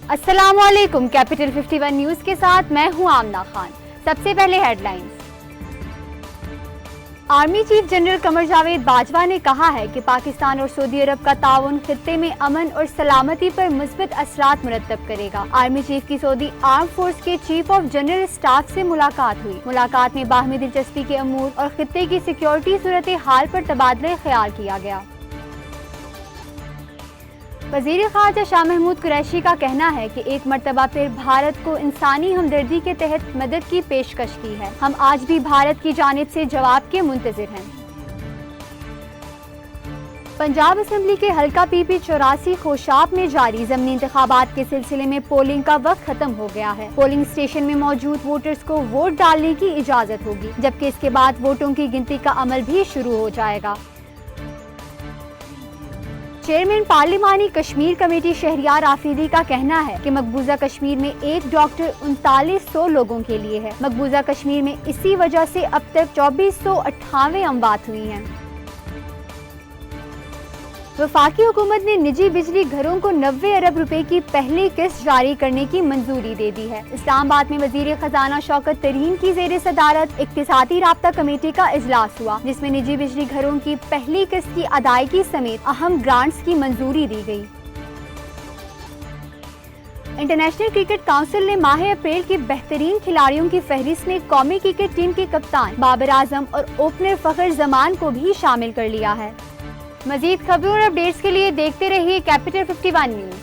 अस्सलामुअलैकुम। Capital 51 news के साथ मैं हूं आमना खान। सबसे पहले headlines. Army chief general Qamar Javed Bajwa ने कहा है कि पाकिस्तान और सऊदी अरब का ताउन खित्ते में अमन और सलामती पर मुस्बत असरात मुरत्तब करेगा। आर्मी चीफ की सऊदी आर्म फोर्स के चीफ ऑफ जनरल स्टाफ से मुलाकात हुई। मुलाकात में बाहमी दिलचस्पी के अमूर और खित्ते की सिक्योरिटी सूरत हाल पर तबादला ख्याल किया गया। वज़ीर ख़ारजा शाह महमूद कुरैशी का कहना है कि एक मर्तबा फिर भारत को इंसानी हमदर्दी के तहत मदद की पेशकश की है। हम आज भी भारत की जानिब से जवाब के मुंतज़िर हैं। पंजाब असम्बली के हल्का PP 84 खोशाब में जारी ज़मीनी इंतखाबात के सिलसिले में पोलिंग का वक्त खत्म हो गया है। पोलिंग स्टेशन में मौजूद वोटर्स को वोट डालने की इजाज़त होगी, जबकि इसके बाद वोटों की गिनती का अमल भी शुरू हो जाएगा। चेयरमैन पार्लिमानी कश्मीर कमेटी शहरियार आफरीदी का कहना है कि मकबूजा कश्मीर में एक डॉक्टर 3900 लोगों के लिए है। मकबूजा कश्मीर में इसी वजह से अब तक 2498 अमवात हुई हैं। वफाकी हुकूमत ने निजी बिजली घरों को 90 अरब रुपए की पहली किस्त जारी करने की मंजूरी दे दी है। इस्लामाबाद में वजीर खजाना शौकत तरीन की जेर सदारत इक्तिसादी राब्ता कमेटी का इजलास हुआ, जिसमें निजी बिजली घरों की पहली किस्त की अदायगी समेत अहम ग्रांट्स की मंजूरी दी गई। इंटरनेशनल क्रिकेट काउंसिल ने माह अप्रैल के बेहतरीन खिलाड़ियों की फहरिस्त में कौमी क्रिकेट टीम के कप्तान बाबर आजम और ओपनर फखर जमान को भी शामिल कर लिया है। मजीद खबरों और अपडेट्स के लिए देखते रहिए कैपिटल 51 न्यूज।